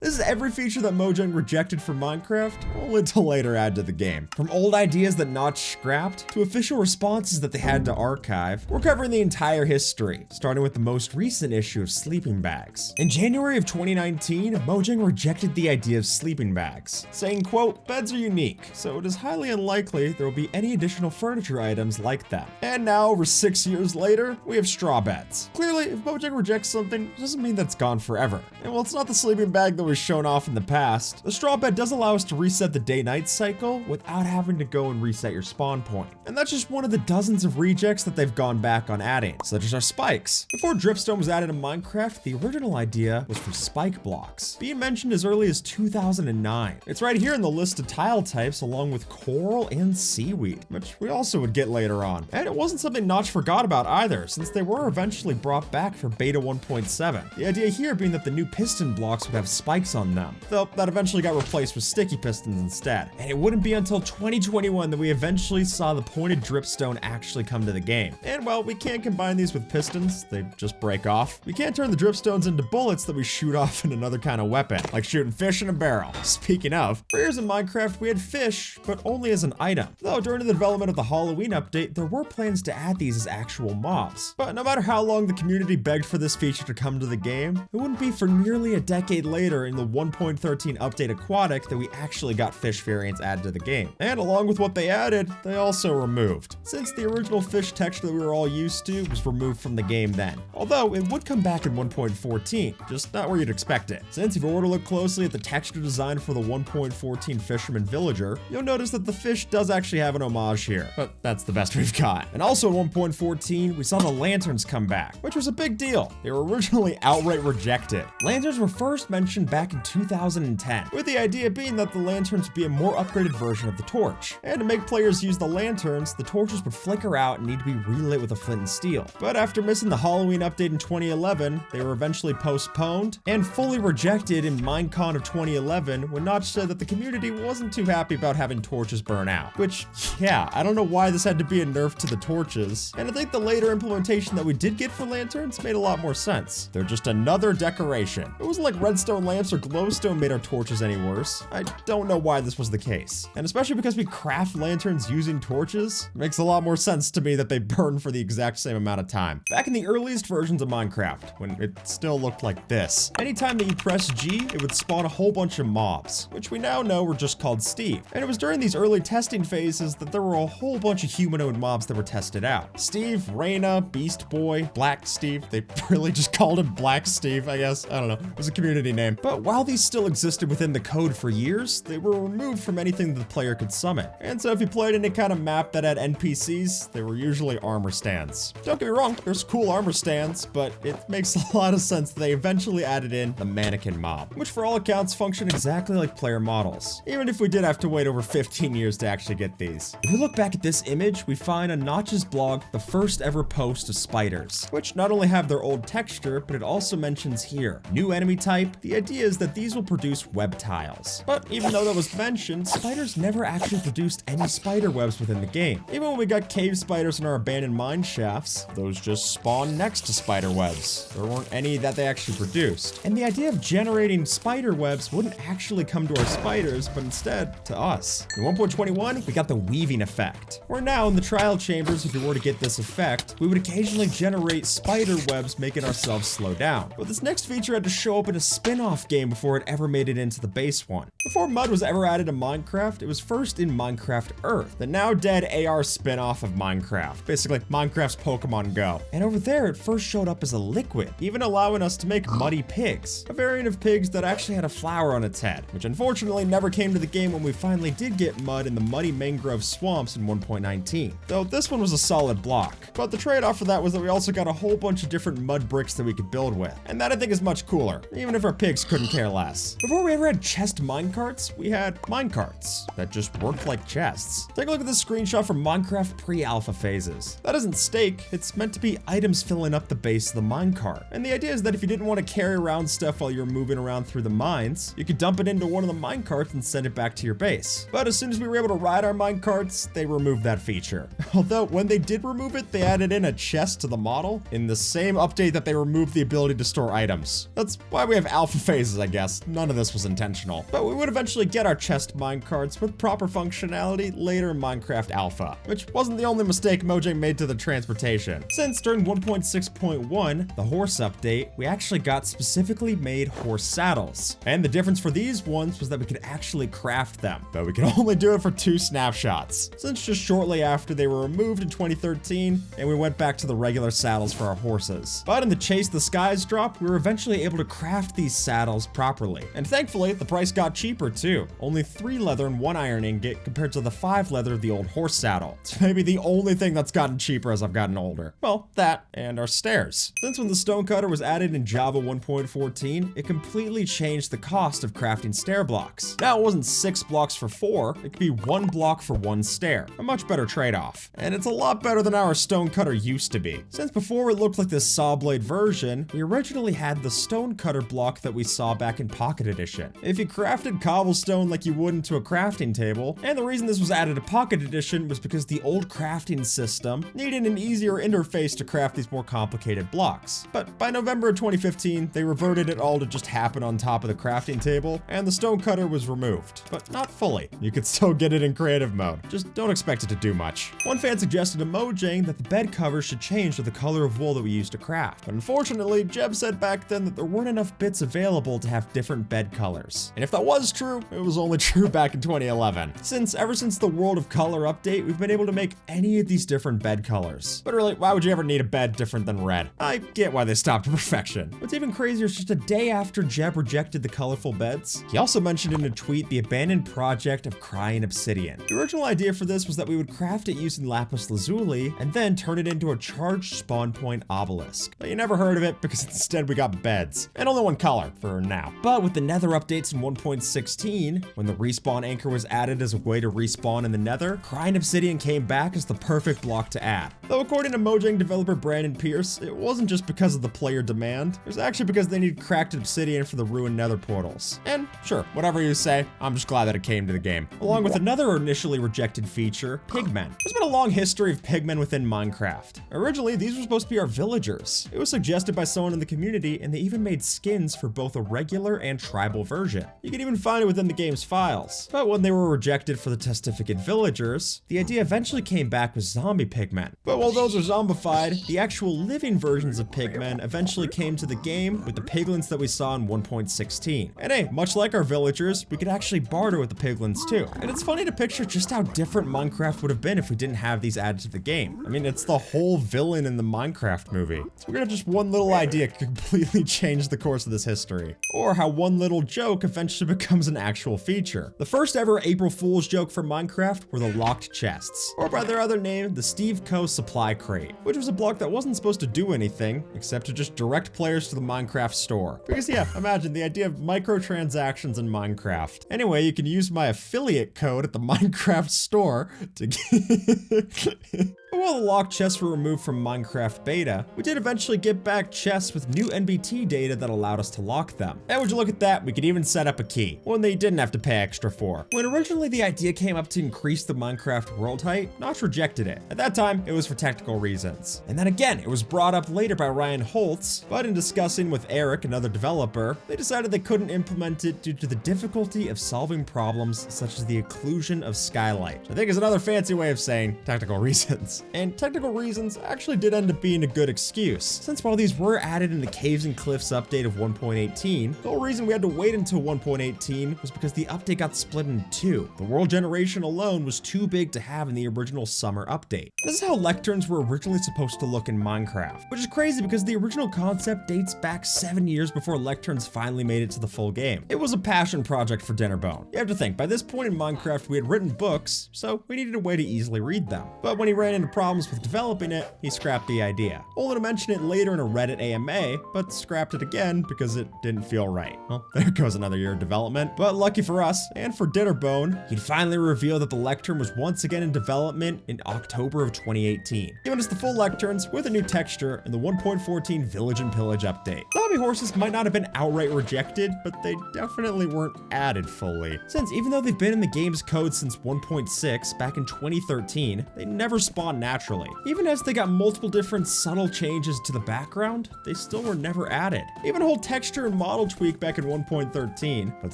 This is every feature that Mojang rejected for Minecraft, only to later add to the game. From old ideas that Notch scrapped, to official responses that they had to archive, we're covering the entire history, starting with the most recent issue of sleeping bags. In January of 2019, Mojang rejected the idea of sleeping bags, saying, quote, "Beds are unique, so it is highly unlikely there will be any additional furniture items like them." And now, over 6 years later, we have straw beds. Clearly, if Mojang rejects something, it doesn't mean that's gone forever. And while it's not the sleeping bag that was shown off in the past, the straw bed does allow us to reset the day-night cycle without having to go and reset your spawn point. And that's just one of the dozens of rejects that they've gone back on adding, such as our spikes. Before dripstone was added in Minecraft, the original idea was for spike blocks, being mentioned as early as 2009. It's right here in the list of tile types along with coral and seaweed, which we also would get later on. And it wasn't something Notch forgot about either, since they were eventually brought back for beta 1.7. The idea here being that the new piston blocks would have spikes on them, though that eventually got replaced with sticky pistons instead. And it wouldn't be until 2021 that we eventually saw the pointed dripstone actually come to the game. And while we can't combine these with pistons, they just break off, we can't turn the dripstones into bullets that we shoot off in another kind of weapon, like shooting fish in a barrel. Speaking of, for years in Minecraft we had fish, but only as an item. Though during the development of the Halloween update, there were plans to add these as actual mobs. But no matter how long the community begged for this feature to come to the game, it wouldn't be for nearly a decade later in the 1.13 update Aquatic that we actually got fish variants added to the game. And along with what they added, they also removed, since the original fish texture that we were all used to was removed from the game then. Although it would come back in 1.14, just not where you'd expect it. Since if you were to look closely at the texture design for the 1.14 Fisherman Villager, you'll notice that the fish does actually have an homage here, but that's the best we've got. And also in 1.14, we saw the lanterns come back, which was a big deal. They were originally outright rejected. Lanterns were first mentioned back in 2010, with the idea being that the lanterns would be a more upgraded version of the torch. And to make players use the lanterns, the torches would flicker out and need to be relit with a flint and steel. But after missing the Halloween update in 2011, they were eventually postponed and fully rejected in Minecon of 2011 when Notch said that the community wasn't too happy about having torches burn out. Which, yeah, I don't know why this had to be a nerf to the torches. And I think the later implementation that we did get for lanterns made a lot more sense. They're just another decoration. It wasn't like redstone lamps or glowstone made our torches any worse. I don't know why this was the case. And especially because we craft lanterns using torches, it makes a lot more sense to me that they burn for the exact same amount of time. Back in the earliest versions of Minecraft, when it still looked like this, anytime that you press G, it would spawn a whole bunch of mobs, which we now know were just called Steve. And it was during these early testing phases that there were a whole bunch of humanoid mobs that were tested out. Steve, Reyna, Beast Boy, Black Steve. They really just called him Black Steve, I guess. I don't know. It was a community name. But while these still existed within the code for years, they were removed from anything that the player could summon. And so if you played any kind of map that had NPCs, they were usually armor stands. Don't get me wrong, there's cool armor stands, but it makes a lot of sense that they eventually added in the mannequin mob, which for all accounts function exactly like player models, even if we did have to wait over 15 years to actually get these. If we look back at this image, we find on Notch's blog the first ever post of spiders, which not only have their old texture, but it also mentions here, new enemy type. The idea is that these will produce web tiles. But even though that was mentioned, spiders never actually produced any spider webs within the game. Even when we got cave spiders in our abandoned mine shafts, those just spawned next to spider webs. There weren't any that they actually produced. And the idea of generating spider webs wouldn't actually come to our spiders, but instead to us. In 1.21, we got the weaving effect, where now in the trial chambers, if we were to get this effect, we would occasionally generate spider webs, making ourselves slow down. But this next feature had to show up in a spin-off game before it ever made it into the base one. Before mud was ever added to Minecraft, it was first in Minecraft Earth, the now dead AR spin-off of Minecraft, basically Minecraft's Pokemon Go. And over there, it first showed up as a liquid, even allowing us to make muddy pigs, a variant of pigs that actually had a flower on its head, which unfortunately never came to the game when we finally did get mud in the muddy mangrove swamps in 1.19. Though this one was a solid block, but the trade-off for that was that we also got a whole bunch of different mud bricks that we could build with, and that I think is much cooler, even if our pigs couldn't care less. Before we ever had chest minecarts, we had minecarts that just worked like chests. Take a look at this screenshot from Minecraft pre-alpha phases. That isn't steak, it's meant to be items filling up the base of the minecart. And the idea is that if you didn't want to carry around stuff while you're moving around through the mines, you could dump it into one of the minecarts and send it back to your base. But as soon as we were able to ride our minecarts, they removed that feature. Although when they did remove it, they added in a chest to the model in the same update that they removed the ability to store items. That's why we have alpha phase surprises, I guess. None of this was intentional. But we would eventually get our chest minecarts with proper functionality later in Minecraft Alpha, which wasn't the only mistake Mojang made to the transportation. Since during 1.6.1, the horse update, we actually got specifically made horse saddles. And the difference for these ones was that we could actually craft them, but we could only do it for 2 snapshots, since just shortly after they were removed in 2013, and we went back to the regular saddles for our horses. But in the Chase the Skies drop, we were eventually able to craft these saddles properly. And thankfully, the price got cheaper too. Only 3 leather and 1 iron ingot compared to the 5 leather of the old horse saddle. It's maybe the only thing that's gotten cheaper as I've gotten older. Well, that and our stairs. Since when the stonecutter was added in Java 1.14, it completely changed the cost of crafting stair blocks. Now it wasn't 6 blocks for 4, it could be 1 block for 1 stair. A much better trade-off. And it's a lot better than our stonecutter used to be. Since before it looked like this saw blade version, we originally had the stonecutter block that we saw back in Pocket Edition. If you crafted cobblestone like you would into a crafting table, and the reason this was added to Pocket Edition was because the old crafting system needed an easier interface to craft these more complicated blocks. But by November of 2015, they reverted it all to just happen on top of the crafting table, and the stonecutter was removed. But not fully. You could still get it in creative mode. Just don't expect it to do much. One fan suggested to Mojang that the bed cover should change to the color of wool that we used to craft. But unfortunately, Jeb said back then that there weren't enough bits available to have different bed colors. And if that was true, it was only true back in 2011. Since ever since the World of Color update, we've been able to make any of these different bed colors. But really, why would you ever need a bed different than red? I get why they stopped at perfection. What's even crazier is just a day after Jeb rejected the colorful beds, he also mentioned in a tweet the abandoned project of crying obsidian. The original idea for this was that we would craft it using lapis lazuli and then turn it into a charged spawn point obelisk. But you never heard of it because instead we got beds. And only 1 color for now. But with the nether updates in 1.16, when the respawn anchor was added as a way to respawn in the nether, crying obsidian came back as the perfect block to add. Though according to Mojang developer Brandon Pierce, it wasn't just because of the player demand, it was actually because they needed cracked obsidian for the ruined nether portals. And sure, whatever you say, I'm just glad that it came to the game. Along with another initially rejected feature, pigmen. There's been a long history of pigmen within Minecraft. Originally, these were supposed to be our villagers. It was suggested by someone in the community, and they even made skins for both a regular and tribal version. You can even find it within the game's files. But when they were rejected for the testificate villagers, the idea eventually came back with zombie pigmen. But while those are zombified, the actual living versions of pigmen eventually came to the game with the piglins that we saw in 1.16. And hey, much like our villagers, we could actually barter with the piglins too. And it's funny to picture just how different Minecraft would have been if we didn't have these added to the game. I mean, it's the whole villain in the Minecraft movie. So we're gonna just one little idea could completely change the course of this history. Or how one little joke eventually becomes an actual feature. The first ever April Fool's joke for Minecraft were the locked chests, or by their other name, the Steve Co. Supply Crate, which was a block that wasn't supposed to do anything except to just direct players to the Minecraft store. Because yeah, imagine the idea of microtransactions in Minecraft. Anyway, you can use my affiliate code at the Minecraft store to get While the locked chests were removed from Minecraft beta, we did eventually get back chests with new NBT data that allowed us to lock them. And would you look at that, we could even set up a key, one that you didn't have to pay extra for. When originally the idea came up to increase the Minecraft world height, Notch rejected it. At that time, it was for technical reasons. And then again, it was brought up later by Ryan Holtz, but in discussing with Eric, another developer, they decided they couldn't implement it due to the difficulty of solving problems such as the occlusion of skylight. I think is another fancy way of saying technical reasons. And technical reasons actually did end up being a good excuse, since while these were added in the Caves and Cliffs update of 1.18, the whole reason we had to wait until 1.18 was because the update got split in 2. The world generation alone was too big to have in the original summer update. This is how lecterns were originally supposed to look in Minecraft, which is crazy because the original concept dates back 7 years before lecterns finally made it to the full game. It was a passion project for Dinnerbone. You have to think, by this point in Minecraft we had written books, so we needed a way to easily read them. But when he ran into problems with developing it, he scrapped the idea. Only to mention it later in a Reddit AMA, but scrapped it again because it didn't feel right. Well, there goes another year of development. But lucky for us, and for Dinnerbone, he'd finally reveal that the lectern was once again in development in October of 2018, giving us the full lecterns with a new texture in the 1.14 Village and Pillage update. Zombie horses might not have been outright rejected, but they definitely weren't added fully, since even though they've been in the game's code since 1.6 back in 2013, they never spawned down naturally. Even as they got multiple different subtle changes to the background, they still were never added. Even a whole texture and model tweak back in 1.13, but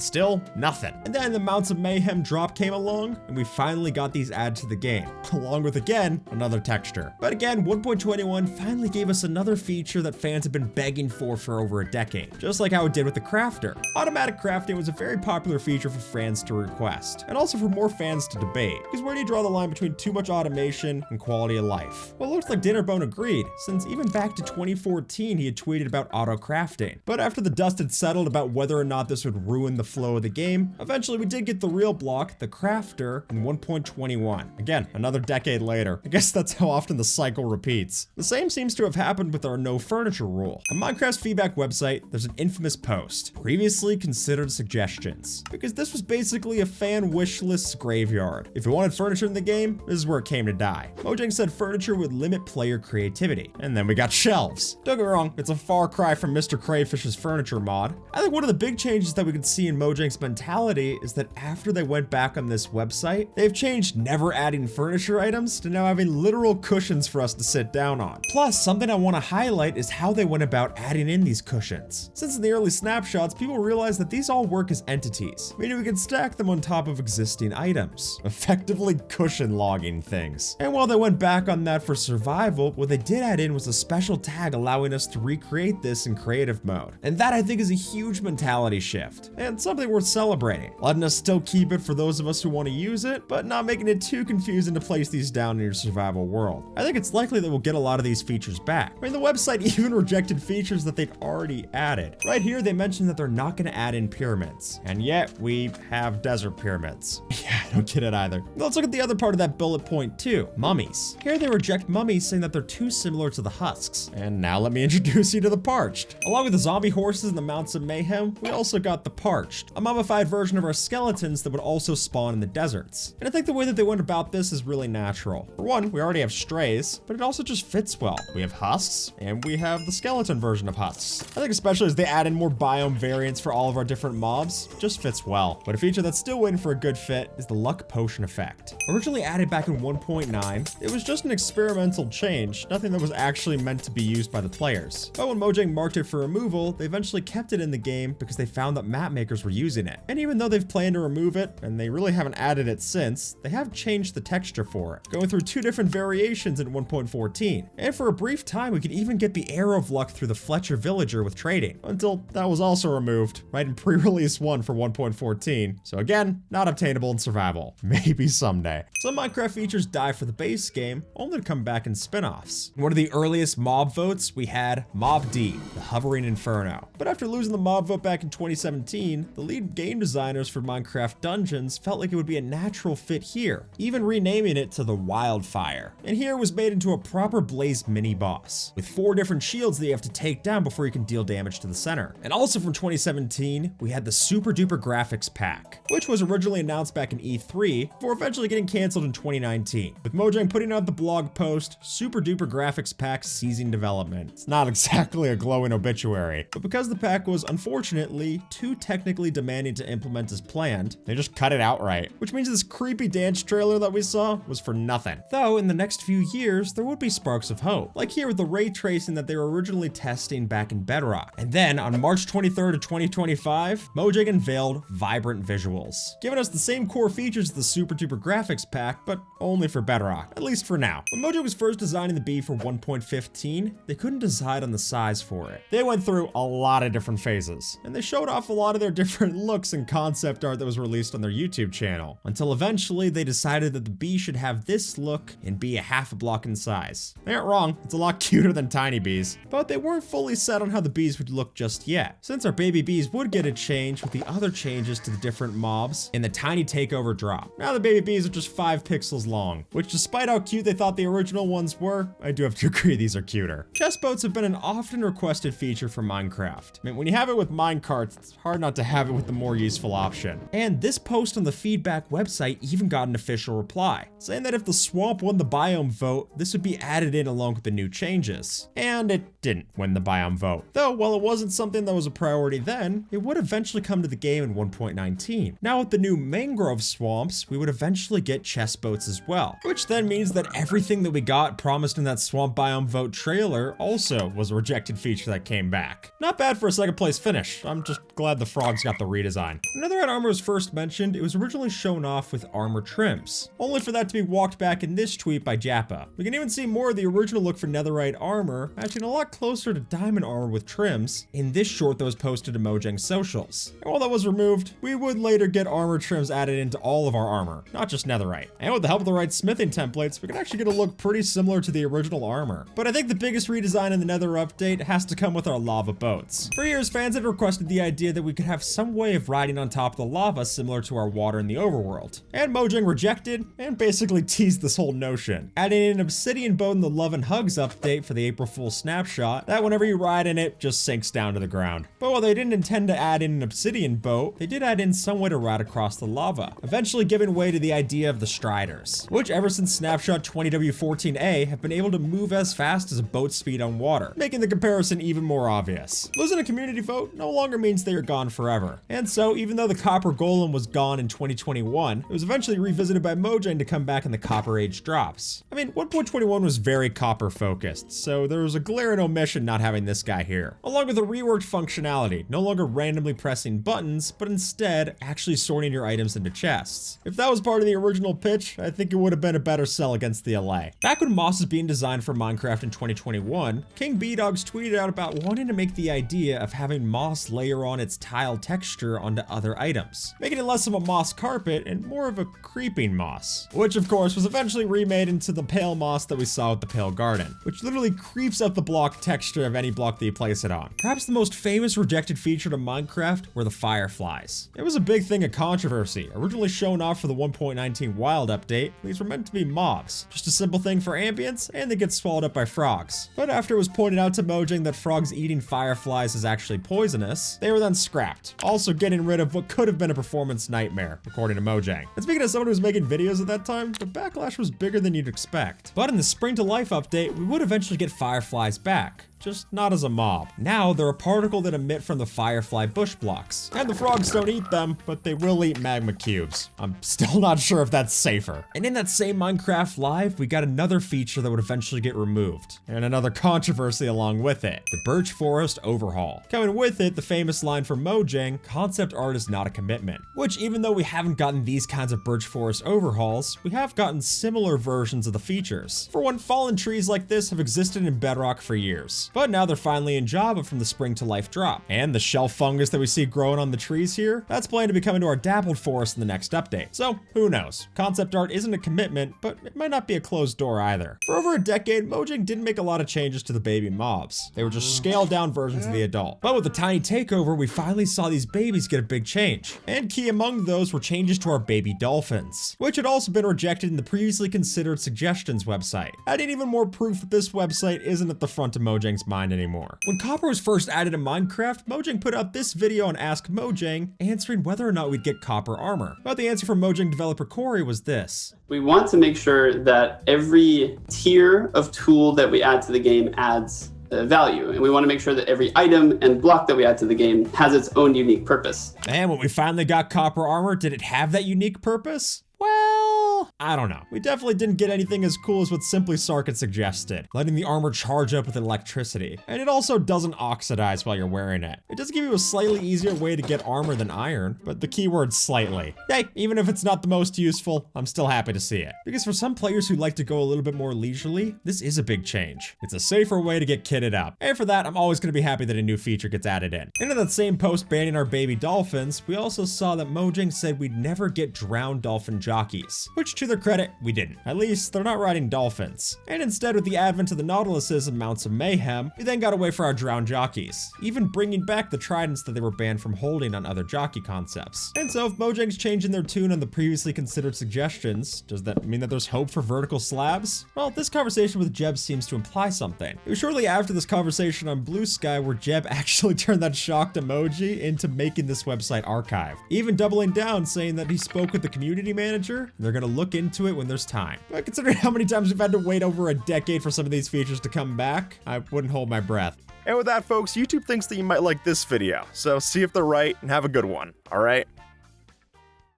still nothing. And then the Mounts of Mayhem drop came along, and we finally got these added to the game, along with, again, another texture. But again, 1.21 finally gave us another feature that fans have been begging for over a decade, just like how it did with the crafter. Automatic crafting was a very popular feature for fans to request, and also for more fans to debate, because where do you draw the line between too much automation and quality of life? Well, it looks like Dinnerbone agreed, since even back to 2014 he had tweeted about auto crafting. But after the dust had settled about whether or not this would ruin the flow of the game, eventually we did get the real block, the crafter, in 1.21. Again, another decade later. I guess that's how often the cycle repeats. The same seems to have happened with our no furniture rule. On Minecraft's feedback website, there's an infamous post, previously considered suggestions, because this was basically a fan wish list graveyard. If you wanted furniture in the game, this is where it came to die. Mojang said furniture would limit player creativity, and then we got shelves. Don't get me wrong, it's a far cry from Mr. Crayfish's furniture mod. I think one of the big changes that we could see in Mojang's mentality is that after they went back on this website, they've changed never adding furniture items to now having literal cushions for us to sit down on. Plus, something I want to highlight is how they went about adding in these cushions. Since in the early snapshots, people realized that these all work as entities, meaning we can stack them on top of existing items, effectively cushion logging things. And while they went back on that for survival, what they did add in was a special tag allowing us to recreate this in creative mode. And that I think is a huge mentality shift, and something worth celebrating, letting us still keep it for those of us who want to use it, but not making it too confusing to place these down in your survival world. I think it's likely that we'll get a lot of these features back. I mean, the website even rejected features that they'd already added. Right here, they mentioned that they're not going to add in pyramids, and yet we have desert pyramids. Yeah, I don't get it either. Let's look at the other part of that bullet point too, mummies. Here they reject mummies, saying that they're too similar to the husks. And now let me introduce you to the parched. Along with the zombie horses and the Mounts of Mayhem, we also got the parched, a mummified version of our skeletons that would also spawn in the deserts. And I think the way that they went about this is really natural. For one, we already have strays, but it also just fits well. We have husks, and we have the skeleton version of husks. I think especially as they add in more biome variants for all of our different mobs, it just fits well. But a feature that's still waiting for a good fit is the luck potion effect. Originally added back in 1.9, it was just an experimental change, nothing that was actually meant to be used by the players. But when Mojang marked it for removal, they eventually kept it in the game because they found that map makers were using it. And even though they've planned to remove it, and they really haven't added it since, they have changed the texture for it, going through two different variations in 1.14. And for a brief time, we could even get the Arrow of Luck through the Fletcher Villager with trading, until that was also removed, right in pre-release 1 for 1.14. So again, not obtainable in survival. Maybe someday. Some Minecraft features die for the base game, only to come back in spin-offs. In one of the earliest mob votes, we had Mob D, the Hovering Inferno. But after losing the mob vote back in 2017, the lead game designers for Minecraft Dungeons felt like it would be a natural fit here, even renaming it to the Wildfire. And here it was made into a proper Blaze mini-boss, with 4 different shields that you have to take down before you can deal damage to the center. And also from 2017, we had the Super Duper Graphics Pack, which was originally announced back in E3, before eventually getting canceled in 2019, with Mojang putting out the blog post, Super Duper Graphics Pack ceasing development. It's not exactly a glowing obituary, but because the pack was unfortunately too technically demanding to implement as planned, they just cut it outright, which means this creepy dance trailer that we saw was for nothing. Though in the next few years, there would be sparks of hope, like here with the ray tracing that they were originally testing back in Bedrock. And then on March 23rd of 2025, Mojang unveiled vibrant visuals, giving us the same core features as the Super Duper Graphics Pack, but only for Bedrock, at least for now. When Mojang was first designing the bee for 1.15, they couldn't decide on the size for it. They went through a lot of different phases, and they showed off a lot of their different looks and concept art that was released on their YouTube channel, until eventually they decided that the bee should have this look and be a half a block in size. They aren't wrong, it's a lot cuter than tiny bees, but they weren't fully set on how the bees would look just yet, since our baby bees would get a change with the other changes to the different mobs in the tiny takeover drop. Now the baby bees are just 5 pixels long, which despite how cute they thought the original ones were, I do have to agree these are cuter. Chest boats have been an often requested feature for Minecraft. I mean, when you have it with minecarts, it's hard not to have it with the more useful option. And this post on the feedback website even got an official reply, saying that if the swamp won the biome vote, this would be added in along with the new changes. And it didn't win the biome vote. Though, while it wasn't something that was a priority then, it would eventually come to the game in 1.19. Now with the new mangrove swamps, we would eventually get chest boats as well, which then means that everything that we got promised in that swamp biome vote trailer also was a rejected feature that came back. Not bad for a second place finish. I'm just glad the frogs got the redesign. When Netherite armor was first mentioned, it was originally shown off with armor trims, only for that to be walked back in this tweet by Jappa. We can even see more of the original look for Netherite armor, matching a lot closer to diamond armor with trims in this short that was posted to Mojang socials. And while that was removed, we would later get armor trims added into all of our armor, not just Netherite. And with the help of the right smithing templates, we can actually get a look pretty similar to the original armor. But I think the biggest redesign in the Nether update has to come with our lava boats. For years, fans had requested the idea that we could have some way of riding on top of the lava similar to our water in the overworld. And Mojang rejected and basically teased this whole notion, adding an obsidian boat in the Love and Hugs update for the April Fool's snapshot that whenever you ride in it, just sinks down to the ground. But while they didn't intend to add in an obsidian boat, they did add in some way to ride across the lava, eventually giving way to the idea of the Striders, which ever since snapshot 20W14A have been able to move as fast as a boat's speed on water, making the comparison even more obvious. Losing a community vote no longer means they are gone forever. And so, even though the Copper Golem was gone in 2021, it was eventually revisited by Mojang to come back in the Copper Age drops. I mean, 1.21 was very copper focused, so there was a glaring omission not having this guy here. Along with a reworked functionality, no longer randomly pressing buttons, but instead actually sorting your items into chests. If that was part of the original pitch, I think it would have been a better sell against the LA. Back when Moss was being designed for Minecraft in 2021, King B-Dogs tweeted out about wanting to make the idea of having moss layer on its tile texture onto other items, making it less of a moss carpet and more of a creeping moss, which of course was eventually remade into the pale moss that we saw with the Pale Garden, which literally creeps up the block texture of any block that you place it on. Perhaps the most famous rejected feature to Minecraft were the fireflies. It was a big thing of controversy, originally shown off for the 1.19 Wild update. These were meant to be mobs, just a simple thing for ambience, and they get swallowed up by frogs. But after it was pointed out to Mojang that frogs eating fireflies is actually poisonous, they were then scrapped, also getting rid of what could have been a performance nightmare, according to Mojang. And speaking of someone who was making videos at that time, the backlash was bigger than you'd expect. But in the Spring to Life update, we would eventually get fireflies back, just not as a mob. Now they're a particle that emit from the firefly bush blocks. And the frogs don't eat them, but they will eat magma cubes. I'm still not sure if that's safer. And in that same Minecraft Live, we got another feature that would eventually get removed, and another controversy along with it, the Birch Forest Overhaul. Coming with it, the famous line from Mojang, concept art is not a commitment. Which, even though we haven't gotten these kinds of Birch Forest overhauls, we have gotten similar versions of the features. For one, fallen trees like this have existed in Bedrock for years, but now they're finally in Java from the Spring to Life drop. And the shelf fungus that we see growing on the trees here, that's planned to be coming to our dappled forest in the next update. So who knows? Concept art isn't a commitment, but it might not be a closed door either. For over a decade, Mojang didn't make a lot of changes to the baby mobs. They were just scaled down versions of the adult. But with the tiny takeover, we finally saw these babies get a big change. And key among those were changes to our baby dolphins, which had also been rejected in the previously considered suggestions website. Adding even more proof that this website isn't at the front of Mojang's mind anymore. When copper was first added to Minecraft, Mojang put out this video on Ask Mojang answering whether or not we'd get copper armor. But the answer from Mojang developer Corey was this. We want to make sure that every tier of tool that we add to the game adds value, and we want to make sure that every item and block that we add to the game has its own unique purpose. And when we finally got copper armor, did it have that unique purpose? Well, I don't know. We definitely didn't get anything as cool as what Simply Sark had suggested, letting the armor charge up with electricity. And it also doesn't oxidize while you're wearing it. It does give you a slightly easier way to get armor than iron, but the keyword's slightly. Hey, even if it's not the most useful, I'm still happy to see it. Because for some players who like to go a little bit more leisurely, this is a big change. It's a safer way to get kitted up. And for that, I'm always going to be happy that a new feature gets added in. And in that same post banning our baby dolphins, we also saw that Mojang said we'd never get drowned dolphin jockeys, which to their credit, we didn't. At least, they're not riding dolphins. And instead, with the advent of the Nautiluses and Mounts of Mayhem, we then got away for our drowned jockeys, even bringing back the tridents that they were banned from holding on other jockey concepts. And so, if Mojang's changing their tune on the previously considered suggestions, does that mean that there's hope for vertical slabs? Well, this conversation with Jeb seems to imply something. It was shortly after this conversation on Blue Sky where Jeb actually turned that shocked emoji into making this website archive, even doubling down saying that he spoke with the community manager, and they're gonna look into it when there's time. But considering how many times we've had to wait over a decade for some of these features to come back, I wouldn't hold my breath. And with that, folks, YouTube thinks that you might like this video, so see if they're right and have a good one, alright?